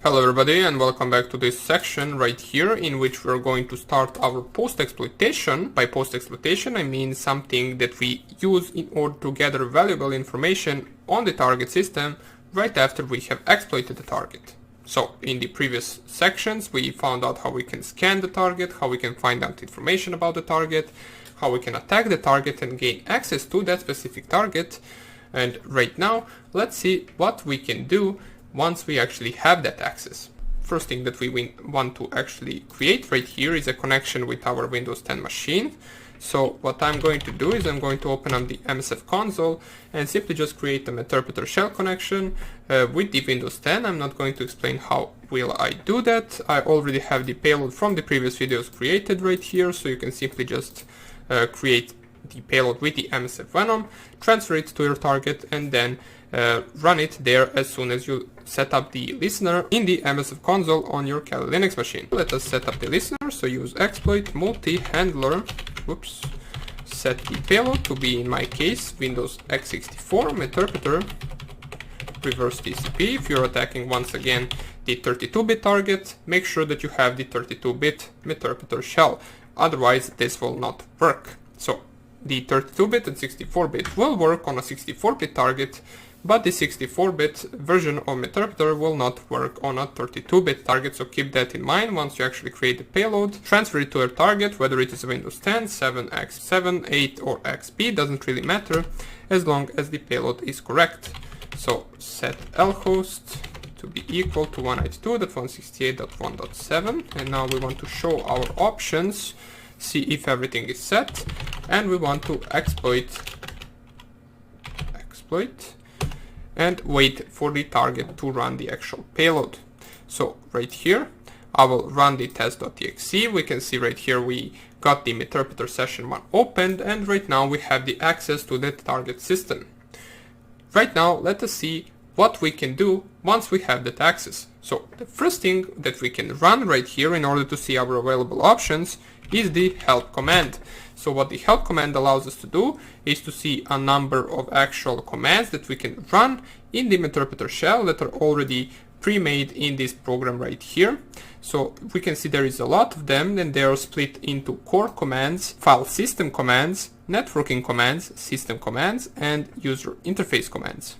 Hello everybody and welcome back to this section right here in which we're going to start our post-exploitation. By post-exploitation I mean something that we use in order to gather valuable information on the target system right after we have exploited the target. So in the previous sections we found out how we can scan the target, how we can find out information about the target, how we can attack the target and gain access to that specific target. And right now let's see what we can do once we actually have that access. First thing that we want to actually create right here is a connection with our Windows 10 machine. So what I'm going to do is I'm going to open up the MSF console and simply just create a Meterpreter shell connection with the Windows 10. I'm not going to explain how will I do that. I already have the payload from the previous videos created right here, so you can simply just create the payload with the MSF Venom, transfer it to your target and then run it there as soon as you set up the listener in the MSF console on your Kali Linux machine. Let us set up the listener, so use exploit multi-handler, set the payload to be, in my case, Windows x64 Meterpreter, reverse TCP. If you're attacking once again the 32-bit target, make sure that you have the 32-bit Meterpreter shell, otherwise this will not work. So the 32-bit and 64-bit will work on a 64-bit target, but the 64-bit version of Meterpreter will not work on a 32-bit target, so keep that in mind once you actually create the payload. Transfer it to your target, whether it is Windows 10, 7x7, 8 or XP, doesn't really matter as long as the payload is correct. So set lhost to be equal to 192.168.1.7, and now we want to show our options, see if everything is set, and we want to exploit and wait for the target to run the actual payload. So right here I will run the test.exe. We can see right here we got the Meterpreter session 1 opened, and right now we have the access to the target system. Right now let us see what we can do once we have that access. So the first thing that we can run right here in order to see our available options is the help command. So what the help command allows us to do is to see a number of actual commands that we can run in the Meterpreter shell that are already pre-made in this program right here. So we can see there is a lot of them, and they are split into core commands, file system commands, networking commands, system commands, and user interface commands.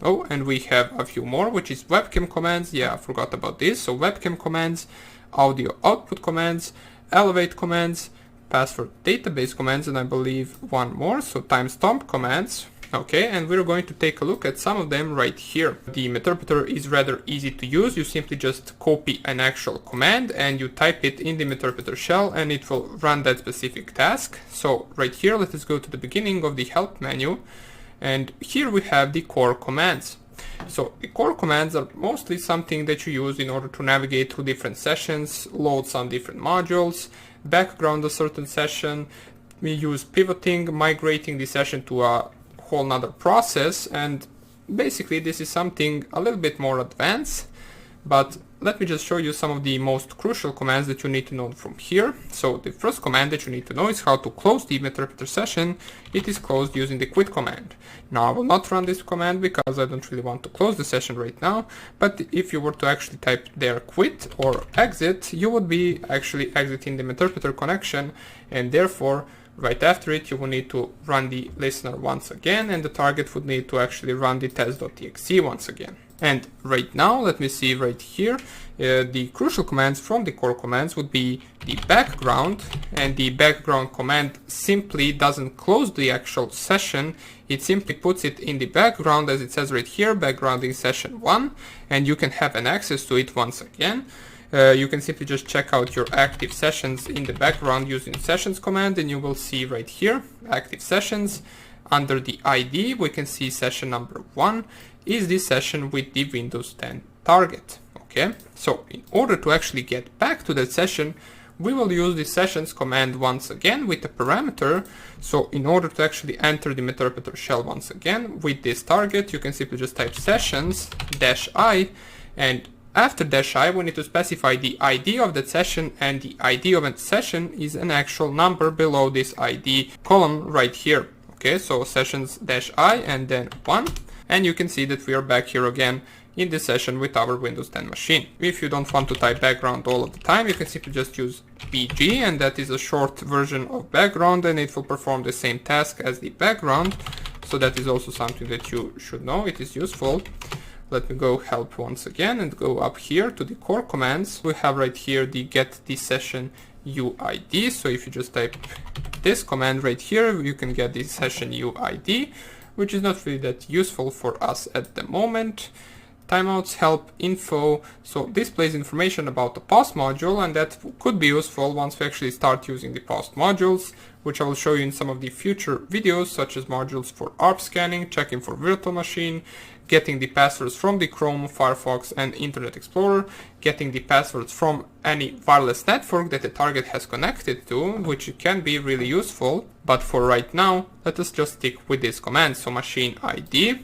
Oh, and we have a few more, which is webcam commands. Yeah, I forgot about this. So webcam commands, audio output commands, elevate commands, password database commands, and I believe one more, so timestamp commands. Okay, and we're going to take a look at some of them right here. The Meterpreter is rather easy to use. You simply just copy an actual command and you type it in the Meterpreter shell and it will run that specific task. So right here, let us go to the beginning of the help menu, and here we have the core commands. So the core commands are mostly something that you use in order to navigate through different sessions, load some different modules, background a certain session. We use pivoting, migrating the session to a whole nother process, and basically this is something a little bit more advanced, but let me just show you some of the most crucial commands that you need to know from here. So the first command that you need to know is how to close the Meterpreter session. It is closed using the quit command. Now I will not run this command because I don't really want to close the session right now, but if you were to actually type there quit or exit, you would be actually exiting the Meterpreter connection, and therefore right after it you will need to run the listener once again, and the target would need to actually run the test.exe once again. And right now, let me see right here, the crucial commands from the core commands would be the background, and the background command simply doesn't close the actual session, it simply puts it in the background as it says right here, background in session 1, and you can have an access to it once again. You can simply just check out your active sessions in the background using sessions command, and you will see right here, active sessions. Under the ID, we can see session number 1 is the session with the Windows 10 target. Okay, so in order to actually get back to that session, we will use the sessions command once again with a parameter. So in order to actually enter the Meterpreter shell once again with this target, you can simply just type sessions -i, and after -i we need to specify the ID of that session, and the ID of that session is an actual number below this ID column right here. Okay, so sessions -i and then 1, and you can see that we are back here again in this session with our Windows 10 machine. If you don't want to type background all of the time, you can simply just use BG, and that is a short version of background, and it will perform the same task as the background. So that is also something that you should know. It is useful. Let me go help once again and go up here to the core commands. We have right here the get the session UID. So if you just type this command right here, you can get the session UID, which is not really that useful for us at the moment. Timeouts, help, info. So this displays information about the pause module, and that could be useful once we actually start using the pause modules, which I will show you in some of the future videos, such as modules for ARP scanning, checking for virtual machine, getting the passwords from the Chrome, Firefox and Internet Explorer, getting the passwords from any wireless network that the target has connected to, which can be really useful. But for right now, let us just stick with this command. So machine ID.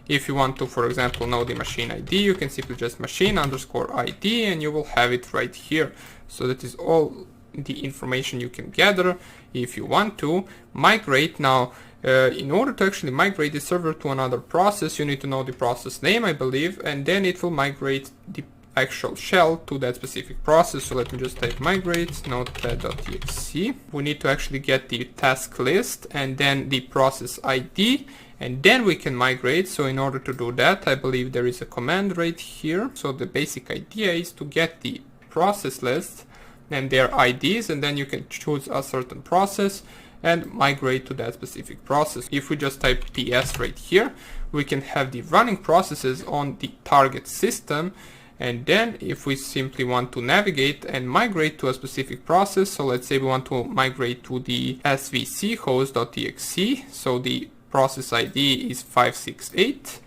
If you want to, for example, know the machine ID, you can simply just machine_ID and you will have it right here. So that is all the information you can gather. If you want to migrate now, in order to actually migrate the server to another process, you need to know the process name, I believe, and then it will migrate the actual shell to that specific process. So let me just type migrate notepad.exe. We need to actually get the task list and then the process ID, and then we can migrate. So in order to do that, I believe there is a command right here. So the basic idea is to get the process list and their IDs, and then you can choose a certain process and migrate to that specific process. If we just type PS right here, we can have the running processes on the target system. And then if we simply want to navigate and migrate to a specific process, so let's say we want to migrate to the svc host.exe, so the process ID is 568,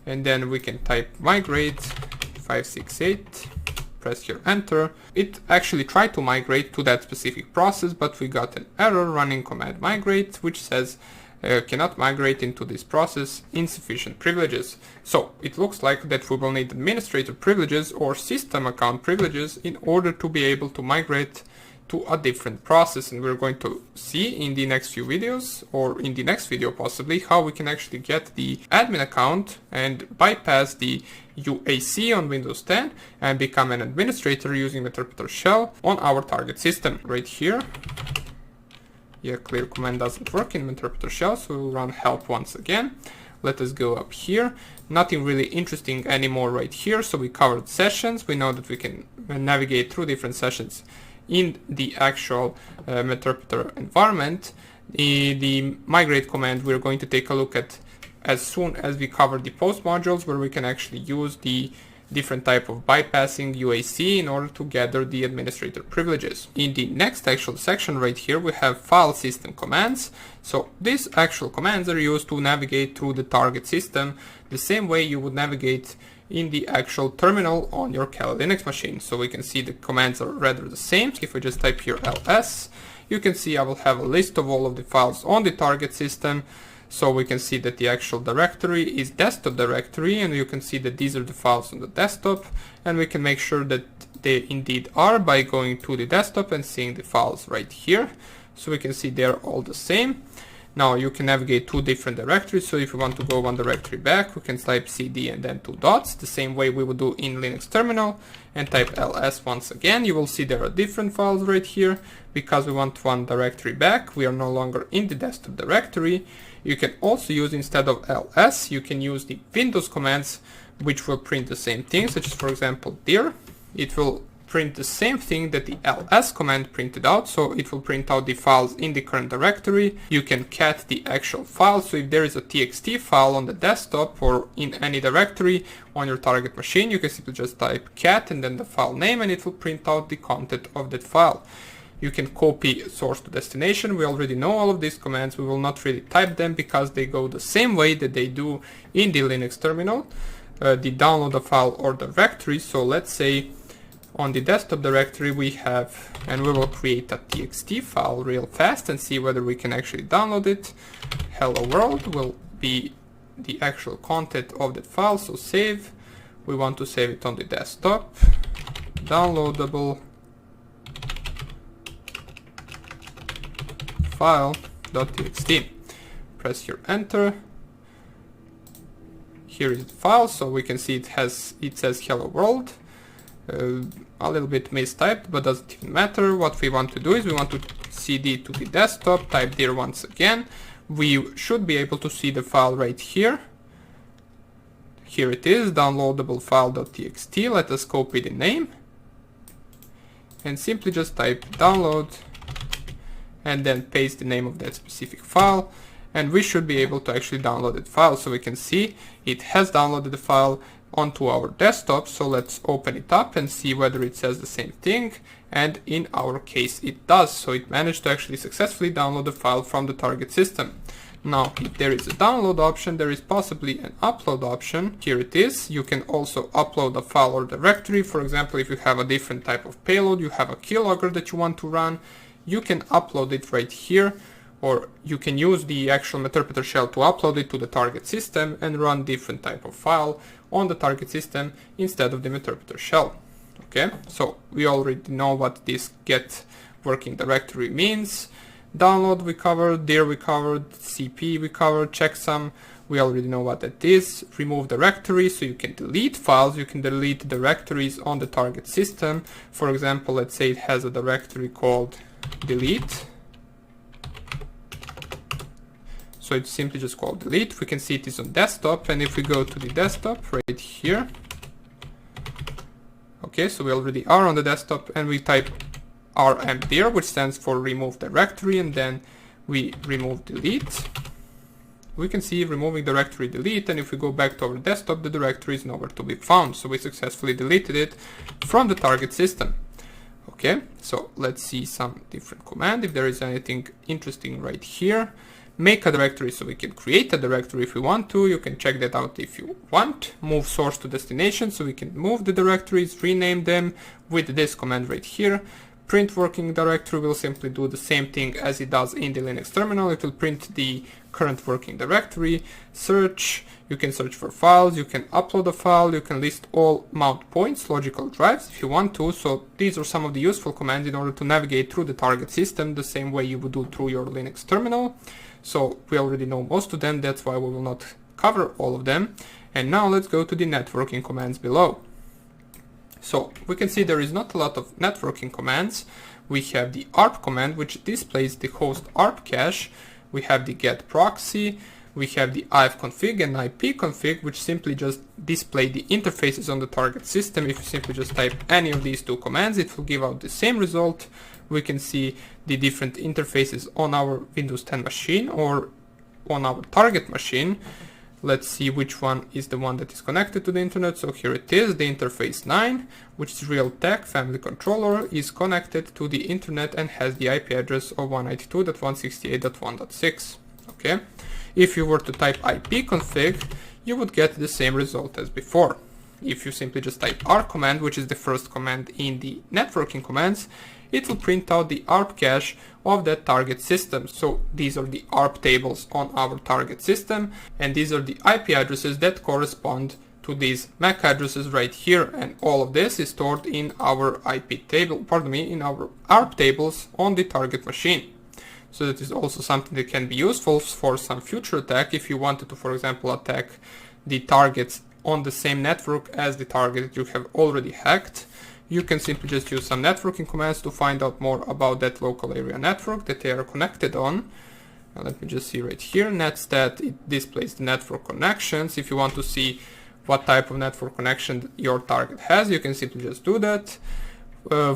and then we can type migrate 568, press here enter. It actually tried to migrate to that specific process, but we got an error running command migrate, which says cannot migrate into this process, insufficient privileges. So it looks like that we will need administrator privileges or system account privileges in order to be able to migrate to a different process, and we're going to see in the next few videos, or in the next video possibly, how we can actually get the admin account and bypass the UAC on Windows 10 and become an administrator using Meterpreter shell on our target system. Right here, yeah, clear command doesn't work in Meterpreter shell, so we'll run help once again. Let us go up here. Nothing really interesting anymore right here. So we covered sessions. We know that we can navigate through different sessions in the actual Meterpreter environment. The migrate command we're going to take a look at as soon as we cover the post modules, where we can actually use the different type of bypassing UAC in order to gather the administrator privileges. In the next actual section right here, we have file system commands. So these actual commands are used to navigate through the target system the same way you would navigate in the actual terminal on your Kali Linux machine. So we can see the commands are rather the same. If we just type here ls, you can see I will have a list of all of the files on the target system. So we can see that the actual directory is desktop directory, and you can see that these are the files on the desktop, and we can make sure that they indeed are by going to the desktop and seeing the files right here. So we can see they're all the same. Now you can navigate two different directories. So if you want to go one directory back, we can type cd and then two dots, the same way we would do in Linux terminal, and type ls once again. You will see there are different files right here because we want one directory back. We are no longer in the desktop directory. You can also use, instead of ls, you can use the Windows commands, which will print the same thing, such as, for example, dir. It will print the same thing that the ls command printed out, so it will print out the files in the current directory. You can cat the actual file, so if there is a txt file on the desktop or in any directory on your target machine, you can simply just type cat and then the file name, and it will print out the content of that file. You can copy source to destination. We already know all of these commands. We will not really type them because they go the same way that they do in the Linux terminal. The download a file or directory. So let's say on the desktop directory we have, and we will create a txt file real fast and see whether we can actually download it. Hello world will be the actual content of that file. So save. We want to save it on the desktop. Downloadable file.txt. Press here enter. Here is the file, so we can see it says hello world. A little bit mistyped, but doesn't even matter. What we want to do is we want to cd to the desktop, type dir once again. We should be able to see the file right here. Here it is, downloadable file.txt. Let us copy the name and simply just type download and then paste the name of that specific file, and we should be able to actually download that file. So we can see it has downloaded the file onto our desktop. So let's open it up and see whether it says the same thing, and in our case it does. So it managed to actually successfully download the file from the target system. Now if there is a download option, there is possibly an upload option. Here it is. You can also upload a file or directory. For example, if you have a different type of payload, you have a keylogger that you want to run, you can upload it right here, or you can use the actual Meterpreter shell to upload it to the target system and run different type of file on the target system instead of the Meterpreter shell. Okay, so we already know what this get working directory means. Download we covered, dir we covered, cp we covered, checksum we already know what that is. Remove directory, so you can delete files, you can delete directories on the target system. For example, let's say it has a directory called delete. So it's simply just called delete. We can see it is on desktop, and if we go to the desktop right here, okay, so we already are on the desktop, and we type rmdir, which stands for remove directory, and then we remove delete. We can see removing directory delete, and if we go back to our desktop, the directory is nowhere to be found. So we successfully deleted it from the target system. Okay, so let's see some different command if there is anything interesting right here. Make a directory, so we can create a directory if we want to. You can check that out if you want. Move source to destination, so we can move the directories, rename them with this command right here. Print working directory will simply do the same thing as it does in the Linux terminal. It will print the current working directory. Search, you can search for files, you can upload a file, you can list all mount points, logical drives if you want to. So these are some of the useful commands in order to navigate through the target system the same way you would do through your Linux terminal. So we already know most of them, that's why we will not cover all of them. And now let's go to the networking commands below. So we can see there is not a lot of networking commands. We have the ARP command, which displays the host ARP cache. We have the get proxy. We have the ifconfig and ipconfig, which simply just display the interfaces on the target system. If you simply just type any of these two commands, it will give out the same result. We can see the different interfaces on our Windows 10 machine or on our target machine. Let's see which one is the one that is connected to the internet. So here it is, the interface 9, which is Realtek family controller, is connected to the internet and has the IP address of 192.168.1.6. Okay, if you were to type ipconfig, you would get the same result as before. If you simply just type ARP command, which is the first command in the networking commands, it will print out the ARP cache of that target system. So these are the ARP tables on our target system, and these are the IP addresses that correspond to these MAC addresses right here, and all of this is stored in our IP table, in our ARP tables on the target machine. So that is also something that can be useful for some future attack. If you wanted to, for example, attack the targets on the same network as the target that you have already hacked, you can simply just use some networking commands to find out more about that local area network that they are connected on. Now let me just see right here, netstat, it displays the network connections. If you want to see what type of network connection your target has, you can simply just do that.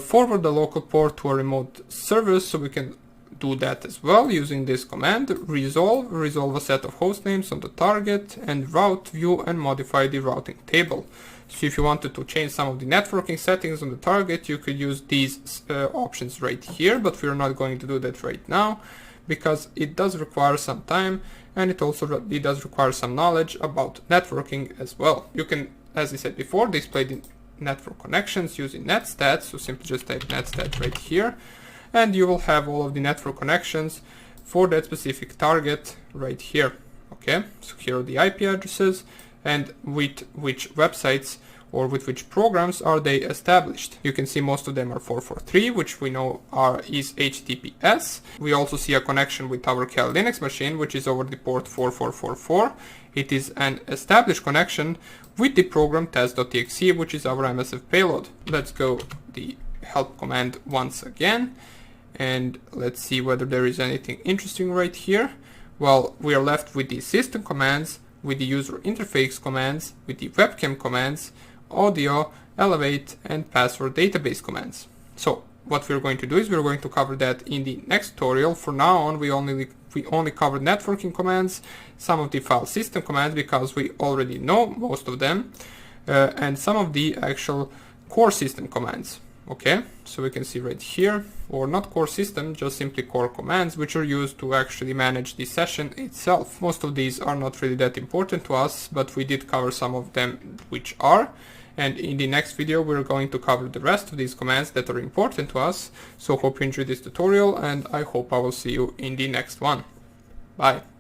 Forward the local port to a remote service, so we can do that as well using this command. Resolve a set of host names on the target, and route, view and modify the routing table. So if you wanted to change some of the networking settings on the target, you could use these options right here, but we're not going to do that right now because it does require some time, and it does require some knowledge about networking as well. You can, as I said before, display the network connections using netstat, so simply just type netstat right here, and you will have all of the network connections for that specific target right here. Okay, so here are the IP addresses and with which websites or with which programs are they established. You can see most of them are 443, which we know is HTTPS. We also see a connection with our Kali Linux machine, which is over the port 4444. it is an established connection with the program test.exe, which is our MSF payload. Let's go the help command once again, and let's see whether there is anything interesting right here. Well, we are left with the system commands, with the user interface commands, with the webcam commands, audio, elevate, and password database commands. So what we're going to do is we're going to cover that in the next tutorial. For now on, we only covered networking commands, some of the file system commands because we already know most of them, and some of the actual core system commands. Okay, so we can see right here, or not core system, just simply core commands, which are used to actually manage the session itself. Most of these are not really that important to us, but we did cover some of them which are. And in the next video, we're going to cover the rest of these commands that are important to us. So hope you enjoyed this tutorial, and I hope I will see you in the next one. Bye.